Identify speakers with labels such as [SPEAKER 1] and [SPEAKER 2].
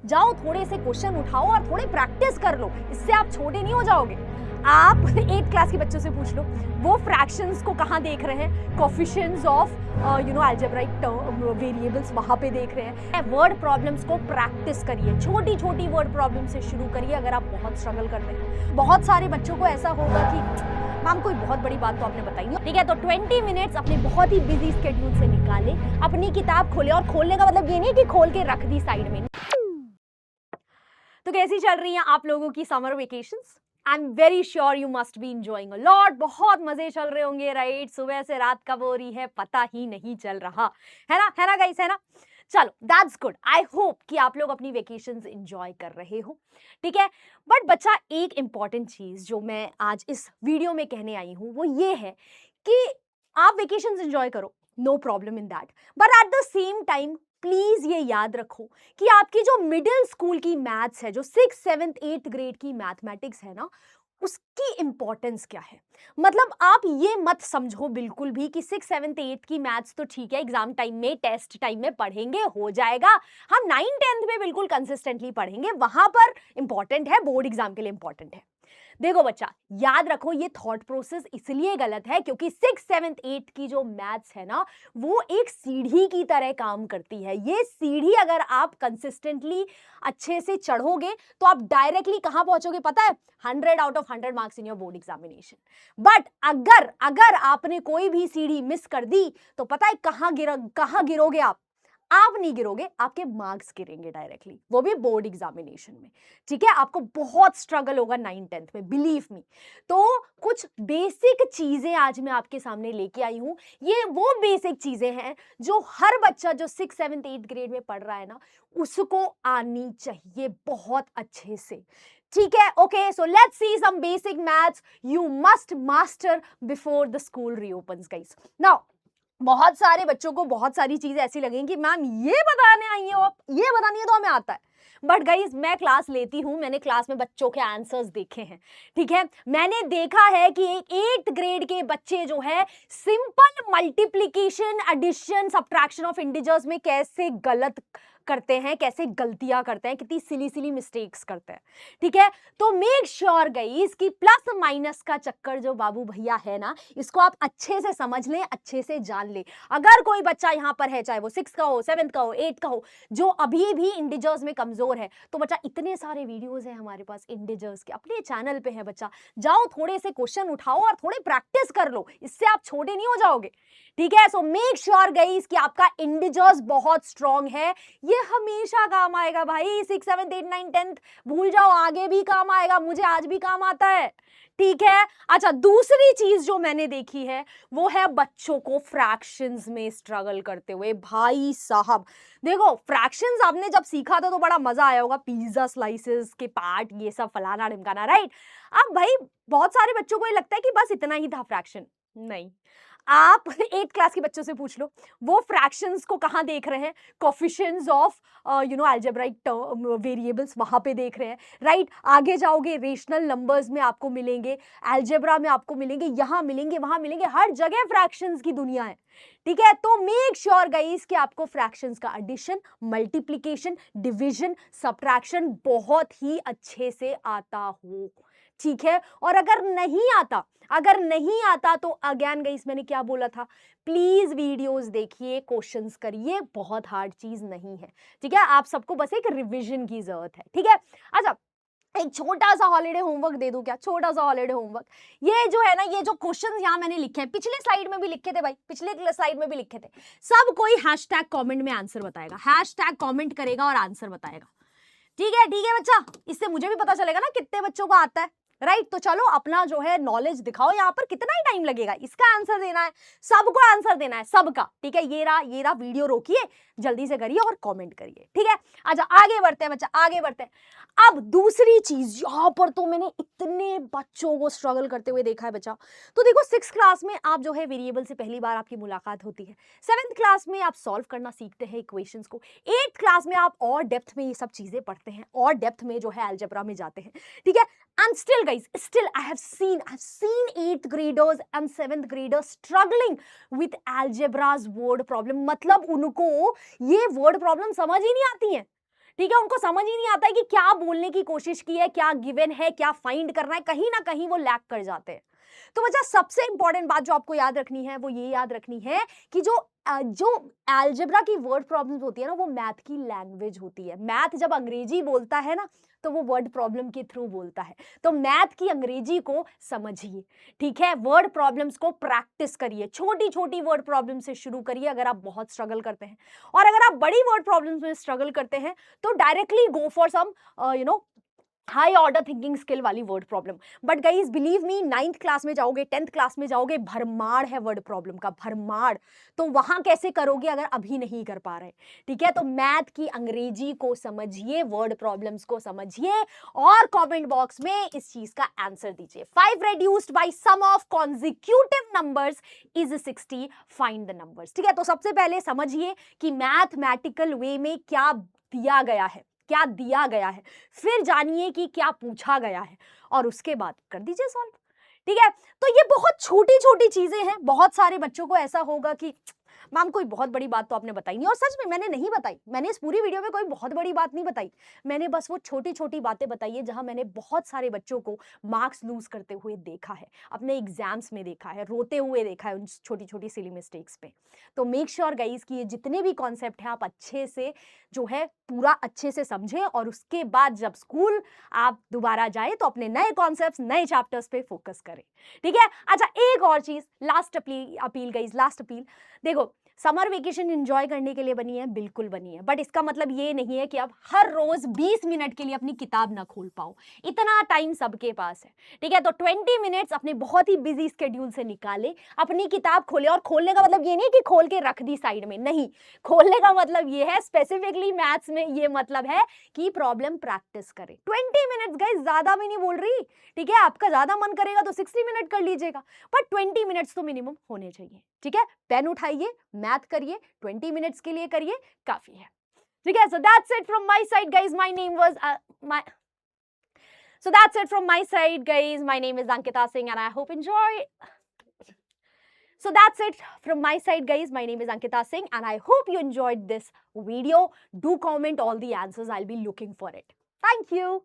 [SPEAKER 1] जाओ थोड़े से क्वेश्चन उठाओ और थोड़े प्रैक्टिस कर लो, इससे आप छोटे नहीं हो जाओगे। आप 8th क्लास के बच्चों से पूछ लो, वो फ्रैक्शंस को कहाँ देख रहे हैं, कोफिशिएंट्स ऑफ अलजेब्राइक वेरिएबल्स वहां पे देख रहे हैं। वर्ड प्रॉब्लम्स को प्रैक्टिस करिए, छोटी छोटी वर्ड प्रॉब्लम से शुरू करिए। अगर आप बहुत स्ट्रगल करते हैं, बहुत सारे बच्चों को ऐसा होगा कि मैम कोई बहुत बड़ी बात तो आपने बताई नहीं, ठीक है, तो 20 मिनट्स अपने बहुत ही बिजी स्केड्यूल से निकाले, अपनी किताब खोले, और खोलने का मतलब ये नहीं कि खोल के रख दी साइड में। तो कैसी चल रही हैं आप लोगों की summer vacations? I am very sure you must be enjoying a lot. बहुत मजे चल रहे होंगे, राइट? सुबह से रात कब हो रही है पता ही नहीं चल रहा, है ना गाइस, है ना? चलो, दैट्स गुड। आई होप कि आप लोग अपनी वेकेशंस एंजॉय कर रहे हो, ठीक है। बट बच्चा, एक इंपॉर्टेंट चीज जो मैं आज इस वीडियो में कहने आई हूं वो ये है कि आप वेकेशंस एंजॉय करो, no problem in that, but at the same time please ये याद रखो कि आपकी जो मिडिल स्कूल की मैथ्स है, जो 6th 7th 8th ग्रेड की मैथमेटिक्स है ना, उसकी इंपॉर्टेंस क्या है। मतलब आप ये मत समझो बिल्कुल भी कि 6th 7th 8th की मैथ्स तो ठीक है, एग्जाम टाइम में, टेस्ट टाइम में पढ़ेंगे, हो जाएगा। हम 9th 10th में बिल्कुल कंसिस्टेंटली पढ़ेंगे, वहां पर इंपॉर्टेंट है, बोर्ड एग्जाम के लिए इंपॉर्टेंट है। देखो बच्चा, याद रखो ये थॉट प्रोसेस इसलिए गलत है क्योंकि 6th 7th 8th की जो मैथ्स है ना, वो एक सीढ़ी की तरह काम करती है। ये सीढ़ी अगर आप कंसिस्टेंटली अच्छे से चढ़ोगे तो आप डायरेक्टली कहां पहुंचोगे पता है? 100 out of 100 marks in your board examination. But अगर अगर आपने कोई भी सीढ़ी मिस कर दी तो पता है कहां गिरोगे आप नहीं गिरोगे, आपके मार्क्स गिरेंगे डायरेक्टली, वो भी बोर्ड एग्जामिनेशन में, ठीक है। आपको बहुत स्ट्रगल होगा 9th 10th में, बिलीव मी। तो कुछ बेसिक चीजें आज मैं आपके सामने लेके आई हूं। ये वो बेसिक चीजें हैं जो हर बच्चा जो 6th 7th 8th ग्रेड में पढ़ रहा है ना, उसको आनी चाहिए बहुत अच्छे से, ठीक है। Okay, so let's see some basic maths you must master before the school reopens guys. Now, बहुत सारे बच्चों को बहुत सारी चीजें ऐसी लगेंगी कि मैम ये बताने आई हो आप, ये बतानी है तो हमें आता है। बट गाइज, मैं क्लास लेती हूं, मैंने क्लास में बच्चों के आंसर्स देखे हैं, ठीक है। मैंने देखा है कि 8th ग्रेड के बच्चे जो है simple multiplication, addition, subtraction of integers में कैसे गलत करते हैं, कैसे गलतियां करते हैं, कितनी सिली सिली मिस्टेक्स करते हैं, ठीक है। तो मेक श्योर गाइस कि प्लस माइनस का चक्कर जो बाबू भैया है ना, इसको आप अच्छे से समझ लें, अच्छे से जान लें। अगर कोई बच्चा यहां पर है, चाहे वो 6th का हो, 7th का हो, 8th का हो, जो अभी भी इंटीजर्स में कमजोर है, तो बच्चा इतने सारे वीडियोस हैं हमारे पास इंटीजर्स के, अपने चैनल पे है बच्चा, जाओ थोड़े से क्वेश्चन उठाओ और थोड़े प्रैक्टिस कर लो, इससे आप छोटे नहीं हो जाओगे, ठीक है। सो मेक श्योर गाइस कि आपका इंटीजर्स बहुत स्ट्रांग है, ये हमेशा काम आएगा भाई। 6 7 8 9 10th भूल जाओ, आगे भी काम आएगा, मुझे आज भी काम आता है, ठीक है। अच्छा, दूसरी चीज जो मैंने देखी है वो है बच्चों को फ्रैक्शंस में स्ट्रगल करते हुए। भाई साहब देखो, फ्रैक्शंस आपने जब सीखा था तो बड़ा मजा आया होगा, पिज्जा स्लाइसेस के पार्ट, ये सब फलाना ढिमकाना, राइट? अब भाई बहुत सारे बच्चों को ये लगता है कि बस इतना ही था फ्रैक्शन, नहीं। आप 8th क्लास के बच्चों से पूछ लो, वो फ्रैक्शंस को कहाँ देख रहे हैं, कोफिशिएंट्स ऑफ अलजेब्राइक वेरिएबल्स वहां पे देख रहे हैं, राइट? आगे जाओगे रेशनल नंबर्स में आपको मिलेंगे, अलजेब्रा में आपको मिलेंगे, यहाँ मिलेंगे, वहां मिलेंगे, हर जगह फ्रैक्शंस की दुनिया है, ठीक है। तो मेक श्योर गाइस कि आपको फ्रैक्शंस का एडिशन, मल्टीप्लिकेशन, डिवीजन, सब्ट्रैक्शन बहुत ही अच्छे से आता हो, ठीक है। और अगर नहीं आता तो अगेन गाइस, मैंने क्या बोला था, प्लीज वीडियोस देखिए, क्वेश्चंस करिए, बहुत हार्ड चीज नहीं है, ठीक है। आप सबको बस एक रिवीजन की जरूरत है, ठीक है। अच्छा, एक छोटा सा हॉलीडे होमवर्क दे दूं क्या? छोटा सा हॉलीडे होमवर्क, ये जो है ना, ये जो क्वेश्चंस यहाँ मैंने लिखे हैं, पिछले स्लाइड में भी लिखे थे भाई, पिछले स्लाइड में भी लिखे थे, सब कोई हैशटैग कमेंट में आंसर बताएगा, हैशटैग कमेंट करेगा और आंसर बताएगा, ठीक है बच्चा। इससे मुझे भी पता चलेगा ना कितने बच्चों को आता है, राइट? तो चलो अपना जो है नॉलेज दिखाओ, यहाँ पर कितना ही टाइम लगेगा, इसका आंसर देना है, सबको आंसर देना है, सबका, ठीक है। ये रहा वीडियो रोकिए, जल्दी से करिए और कमेंट करिए, ठीक है। अच्छा, आगे बढ़ते हैं बच्चा, आगे बढ़ते हैं। अब दूसरी चीज, यहाँ पर तो मैंने इतने बच्चों को स्ट्रगल करते हुए देखा है बच्चा। तो देखो, 6th क्लास में आप जो है वेरिएबल से पहली बार आपकी मुलाकात होती है, 7th क्लास में आप सॉल्व करना सीखते हैं इक्वेशंस को, 8th क्लास में आप और डेप्थ में ये सब चीजें पढ़ते हैं, और डेप्थ में जो है अलजेब्रा में जाते हैं, ठीक है। And still guys, I have seen 8th graders and 7th graders struggling with algebra's word problem, मतलब उनको ये word problem समझ ही नहीं आती है, ठीक है, उनको समझ ही नहीं आता है कि क्या बोलने की कोशिश की है, क्या गिवन है, क्या फाइंड करना है, कहीं ना कहीं वो लैक कर जाते हैं। तो बच्चा सबसे इंपॉर्टेंट बात जो आपको याद रखनी है वो ये याद रखनी है कि जो अलजेब्रा की वर्ड प्रॉब्लम्स होती है ना, वो मैथ की लैंग्वेज होती है। मैथ जब अंग्रेजी बोलता है ना, तो वो वर्ड प्रॉब्लम के थ्रू बोलता है। तो मैथ की अंग्रेजी को समझिए, ठीक है, वर्ड प्रॉब्लम्स को प्रैक्टिस करिए, छोटी छोटी वर्ड प्रॉब्लम से शुरू करिए अगर आप बहुत स्ट्रगल करते हैं। और अगर आप बड़ी वर्ड प्रॉब्लम्स में स्ट्रगल करते हैं तो directly go for some high order thinking skill वाली word problem. But guys believe me, 9th class में जाओगे, 10th क्लास में जाओगे, भरमार है वर्ड प्रॉब्लम का, भरमार। तो वहां कैसे करोगे अगर अभी नहीं कर पा रहे? ठीक है, तो मैथ की अंग्रेजी को समझिए, वर्ड प्रॉब्लम्स को समझिए और कमेंट बॉक्स में इस चीज का आंसर दीजिए। 5 reduced by sum of consecutive numbers is 60, find the numbers। ठीक है, तो सबसे पहले समझिए कि मैथमेटिकल वे में क्या दिया गया है, क्या दिया गया है, फिर जानिए कि क्या पूछा गया है और उसके बाद कर दीजिए सॉल्व। ठीक है, तो ये बहुत छोटी छोटी चीजें हैं। बहुत सारे बच्चों को ऐसा होगा कि मैम कोई बहुत बड़ी बात तो आपने बताई नहीं, और सच में मैंने नहीं बताई, मैंने इस पूरी वीडियो में कोई बहुत बड़ी बात नहीं बताई। मैंने बस वो छोटी छोटी बातें बताई है जहां मैंने बहुत सारे बच्चों को मार्क्स लूज करते हुए देखा है, अपने एग्जाम्स में देखा है, रोते हुए देखा है उन छोटी छोटी सिली मिस्टेक्स पे। तो मेक श्योर गाइज कि ये जितने भी कॉन्सेप्ट हैं आप अच्छे से जो है पूरा अच्छे से समझें, और उसके बाद जब स्कूल आप दोबारा जाए तो अपने नए कॉन्सेप्ट्स, नए चैप्टर्स पे फोकस करें। ठीक है, अच्छा एक और चीज, last appeal guys, last appeal. देखो, समर वेकेशन एंजॉय करने के लिए बनी है, बिल्कुल बनी है, बट इसका मतलब ये नहीं है कि आप हर रोज 20 मिनट के लिए अपनी किताब ना खोल पाओ। इतना टाइम सबके पास है। ठीक है, तो 20 मिनट्स अपने बहुत ही बिजी स्केड्यूल से निकाले, अपनी किताब खोले। और खोलने का मतलब ये नहीं कि खोल के रख दी साइड में, नहीं, खोलने का मतलब ये है, स्पेसिफिकली मैथ्स में ये मतलब है कि प्रॉब्लम प्रैक्टिस करें। 20 मिनट्स गाइस, ज्यादा भी नहीं बोल रही। ठीक है, आपका ज्यादा मन करेगा तो 60 मिनट कर लीजिएगा, पर 20 मिनट्स तो मिनिमम होने चाहिए। ठीक है, पेन उठाइए, मैथ करिए, 20 मिनट्स के लिए करिए, काफी है। ठीक है, so that's it from my side guys, my name was so that's it from my side guys, my name is Ankita Singh and I hope enjoy. So that's it from my side guys, my name is Ankita Singh and I hope you enjoyed this video. Do comment all the answers, I'll be looking for it. Thank you.